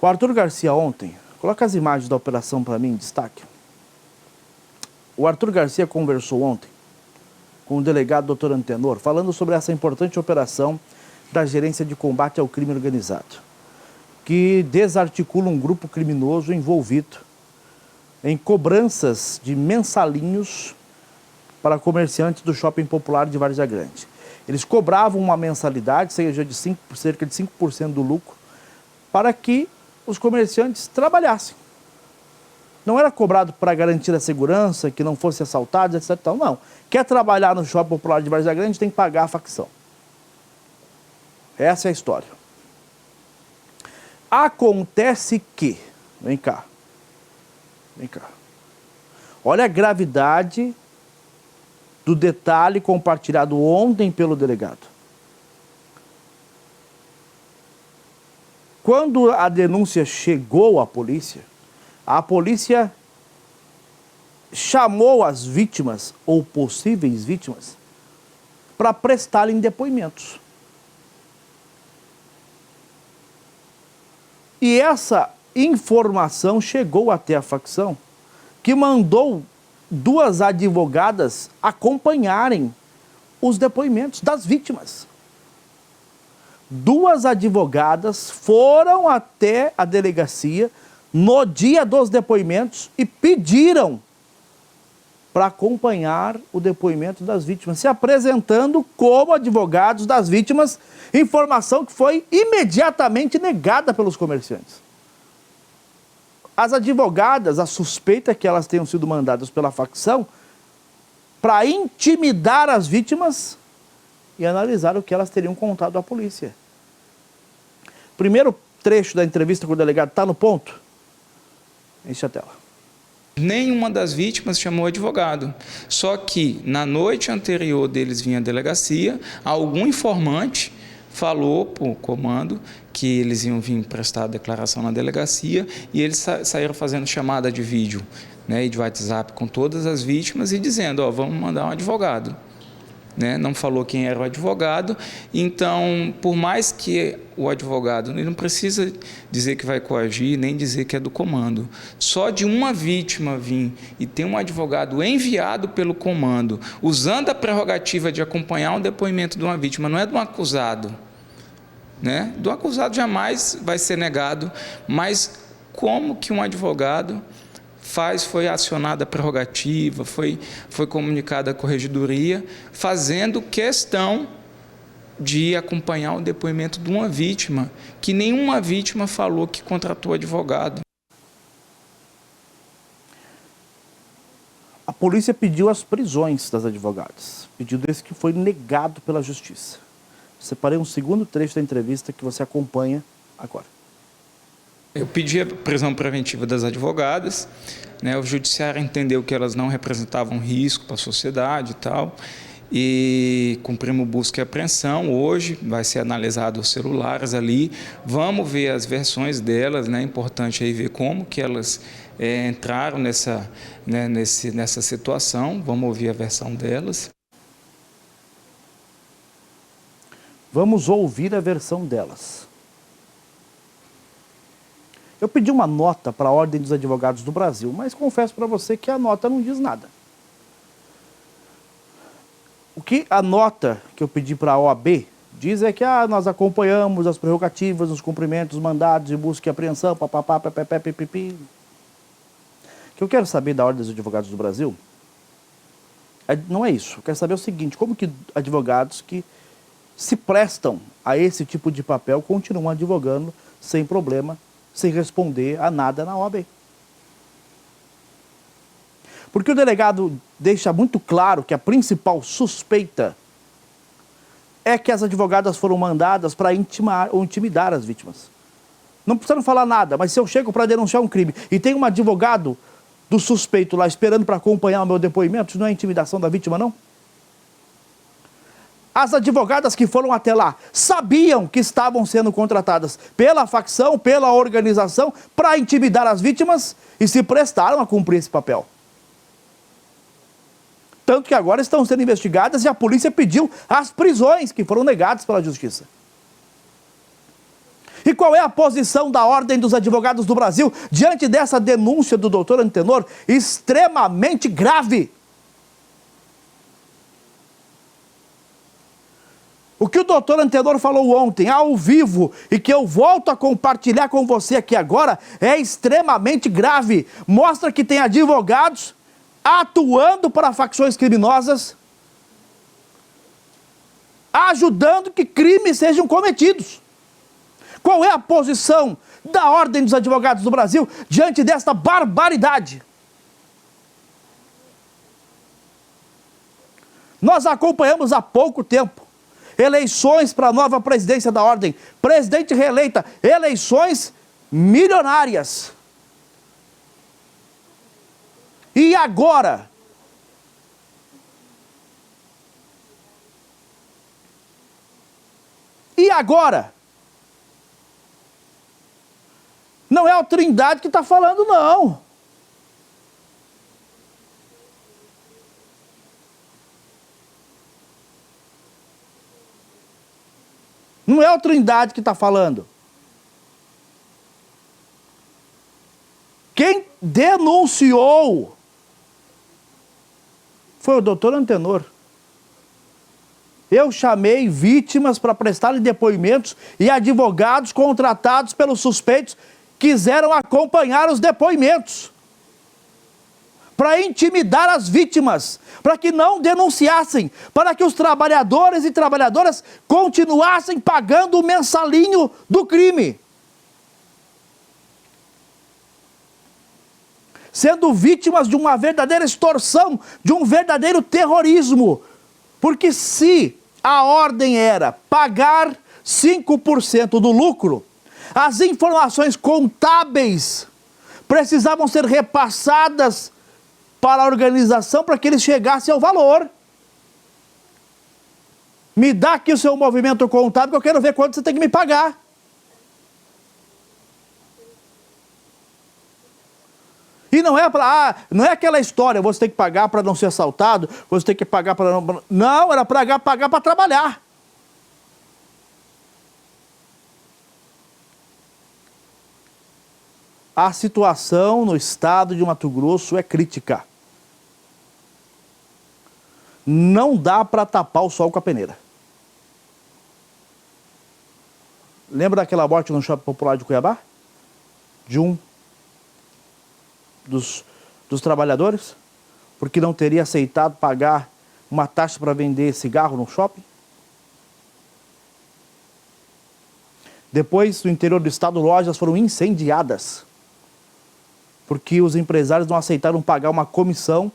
O Arthur Garcia ontem, coloca as imagens da operação para mim em destaque. O Arthur Garcia conversou ontem com o delegado Dr. Antenor, falando sobre essa importante operação da Gerência de Combate ao Crime Organizado, que desarticula um grupo criminoso envolvido em cobranças de mensalinhos para comerciantes do Shopping Popular de Várzea Grande. Eles cobravam uma mensalidade, seja de cerca de 5% do lucro, para que os comerciantes trabalhassem. Não era cobrado para garantir a segurança, que não fosse assaltado, etc. Não. Quer trabalhar no Shopping Popular de Várzea Grande, tem que pagar a facção. Essa é a história. Acontece que... Vem cá. Vem cá. Olha a gravidade do detalhe compartilhado ontem pelo delegado. Quando a denúncia chegou à polícia, a polícia chamou as vítimas, ou possíveis vítimas, para prestarem depoimentos. E essa informação chegou até a facção, que mandou duas advogadas acompanharem os depoimentos das vítimas. Duas advogadas foram até a delegacia no dia dos depoimentos e pediram para acompanhar o depoimento das vítimas, se apresentando como advogados das vítimas, informação que foi imediatamente negada pelos comerciantes. As advogadas, a suspeita é que elas tenham sido mandadas pela facção para intimidar as vítimas e analisar o que elas teriam contado à polícia. Primeiro trecho da entrevista com o delegado está no ponto. Enche a tela. Nenhuma das vítimas chamou advogado. Só que na noite anterior deles vir à delegacia, algum informante falou para o comando que eles iam vir prestar a declaração na delegacia e eles saíram fazendo chamada de vídeo, né, e de WhatsApp com todas as vítimas e dizendo, ó, vamos mandar um advogado. Né? Não falou quem era o advogado, então, por mais que o advogado, ele não precisa dizer que vai coagir, nem dizer que é do comando. Só de uma vítima vir e ter um advogado enviado pelo comando, usando a prerrogativa de acompanhar um depoimento de uma vítima, não é de um acusado. Né? Do acusado jamais vai ser negado, mas como que um advogado foi acionada a prerrogativa, foi comunicada a corregedoria, fazendo questão de acompanhar o depoimento de uma vítima, que nenhuma vítima falou que contratou advogado. A polícia pediu as prisões das advogadas, pedido esse que foi negado pela justiça. Separei um segundo trecho da entrevista que você acompanha agora. Eu pedi a prisão preventiva das advogadas, né, o judiciário entendeu que elas não representavam risco para a sociedade e tal, e cumprimos busca e apreensão. Hoje vai ser analisado os celulares ali, vamos ver as versões delas, né, é importante aí ver como que elas entraram nessa situação, vamos ouvir a versão delas. Vamos ouvir a versão delas. Eu pedi uma nota para a Ordem dos Advogados do Brasil, mas confesso para você que a nota não diz nada. O que a nota que eu pedi para a OAB diz é que nós acompanhamos as prerrogativas, os cumprimentos, os mandados de busca e apreensão, papapá, pepepé, pipipi. O que eu quero saber da Ordem dos Advogados do Brasil não é isso. Eu quero saber o seguinte, como que advogados que se prestam a esse tipo de papel continuam advogando sem problema, sem responder a nada na OAB. Porque o delegado deixa muito claro que a principal suspeita é que as advogadas foram mandadas para intimar ou intimidar as vítimas. Não precisa falar nada, mas se eu chego para denunciar um crime e tem um advogado do suspeito lá esperando para acompanhar o meu depoimento, isso não é intimidação da vítima, não? As advogadas que foram até lá sabiam que estavam sendo contratadas pela facção, pela organização, para intimidar as vítimas e se prestaram a cumprir esse papel. Tanto que agora estão sendo investigadas e a polícia pediu as prisões que foram negadas pela justiça. E qual é a posição da Ordem dos Advogados do Brasil diante dessa denúncia do doutor Antenor, extremamente grave? O que o doutor Antenor falou ontem, ao vivo, e que eu volto a compartilhar com você aqui agora, é extremamente grave. Mostra que tem advogados atuando para facções criminosas, ajudando que crimes sejam cometidos. Qual é a posição da Ordem dos Advogados do Brasil diante desta barbaridade? Nós acompanhamos há pouco tempo eleições para a nova presidência da Ordem, presidente reeleita, eleições milionárias. E agora? E agora? Não é a Trindade que está falando, não. Não é a Trindade que está falando. Quem denunciou foi o doutor Antenor. Eu chamei vítimas para prestarem depoimentos e advogados contratados pelos suspeitos quiseram acompanhar os depoimentos para intimidar as vítimas, para que não denunciassem, para que os trabalhadores e trabalhadoras continuassem pagando o mensalinho do crime. Sendo vítimas de uma verdadeira extorsão, de um verdadeiro terrorismo. Porque se a ordem era pagar 5% do lucro, as informações contábeis precisavam ser repassadas para a organização para que eles chegassem ao valor. Me dá aqui o seu movimento contábil que eu quero ver quanto você tem que me pagar. E não é não é aquela história, você tem que pagar para não ser assaltado, você tem que pagar para não... Não, era pagar para trabalhar. A situação no estado de Mato Grosso é crítica. Não dá para tapar o sol com a peneira. Lembra daquela morte no Shopping Popular de Cuiabá? De um dos trabalhadores? Porque não teria aceitado pagar uma taxa para vender cigarro no shopping? Depois, no interior do estado, lojas foram incendiadas porque os empresários não aceitaram pagar uma comissão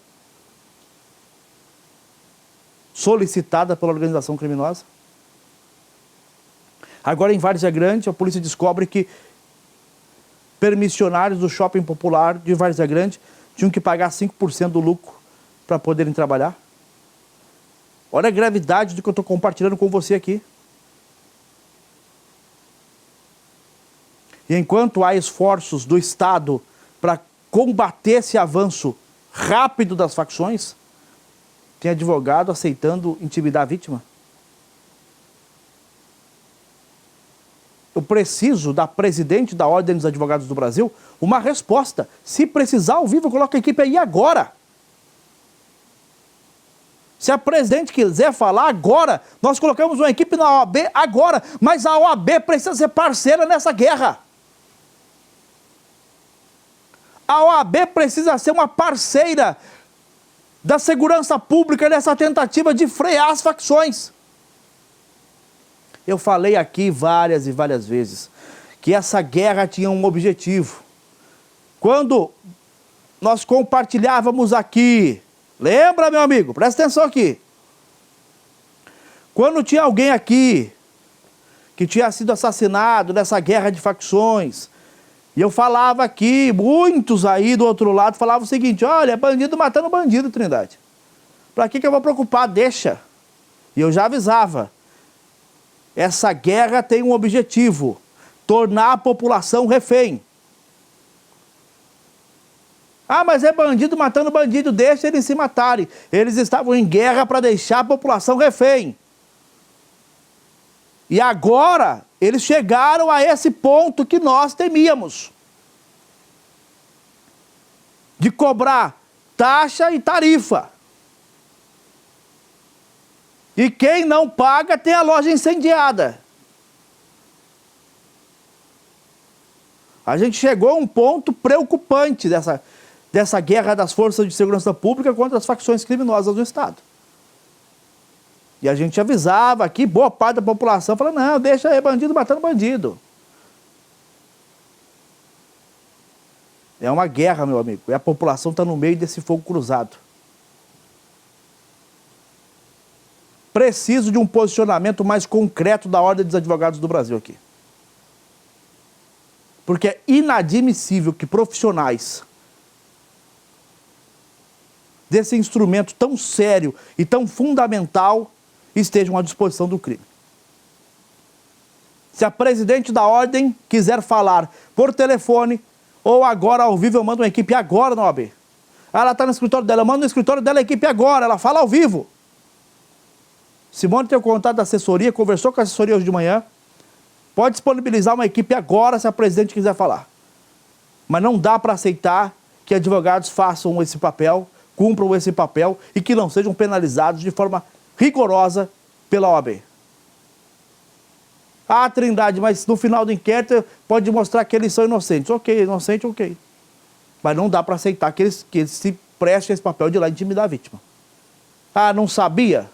solicitada pela organização criminosa. Agora, em Várzea Grande, a polícia descobre que permissionários do Shopping Popular de Várzea Grande tinham que pagar 5% do lucro para poderem trabalhar. Olha a gravidade do que eu estou compartilhando com você aqui. E enquanto há esforços do Estado para combater esse avanço rápido das facções, tem advogado aceitando intimidar a vítima. Eu preciso da presidente da Ordem dos Advogados do Brasil uma resposta. Se precisar, ao vivo, coloca a equipe aí agora. Se a presidente quiser falar agora, nós colocamos uma equipe na OAB agora, mas a OAB precisa ser parceira nessa guerra. A OAB precisa ser uma parceira da segurança pública nessa tentativa de frear as facções. Eu falei aqui várias e várias vezes que essa guerra tinha um objetivo. Quando nós compartilhávamos aqui, lembra, meu amigo? Presta atenção aqui. Quando tinha alguém aqui que tinha sido assassinado nessa guerra de facções, e eu falava aqui, muitos aí do outro lado falavam o seguinte: olha, é bandido matando bandido, Trindade. Para que eu vou preocupar? Deixa. E eu já avisava. Essa guerra tem um objetivo: tornar a população refém. Ah, mas é bandido matando bandido, deixa eles se matarem. Eles estavam em guerra para deixar a população refém. E agora eles chegaram a esse ponto que nós temíamos. De cobrar taxa e tarifa. E quem não paga tem a loja incendiada. A gente chegou a um ponto preocupante dessa guerra das forças de segurança pública contra as facções criminosas do Estado. E a gente avisava aqui, boa parte da população falava, não, deixa aí bandido matando bandido. É uma guerra, meu amigo, e a população está no meio desse fogo cruzado. Preciso de um posicionamento mais concreto da Ordem dos Advogados do Brasil aqui. Porque é inadmissível que profissionais desse instrumento tão sério e tão fundamental estejam à disposição do crime. Se a presidente da Ordem quiser falar por telefone ou agora ao vivo, eu mando uma equipe agora na OAB. Ela está no escritório dela, eu mando no escritório dela a equipe agora, ela fala ao vivo. Simone tem o contato da assessoria, conversou com a assessoria hoje de manhã. Pode disponibilizar uma equipe agora se a presidente quiser falar. Mas não dá para aceitar que advogados façam esse papel, cumpram esse papel e que não sejam penalizados de forma rigorosa pela OAB. Ah, Trindade, mas no final do inquérito pode mostrar que eles são inocentes. Ok, inocente, ok. Mas não dá para aceitar que eles se prestem esse papel de lá intimidar a vítima. Ah, não sabia?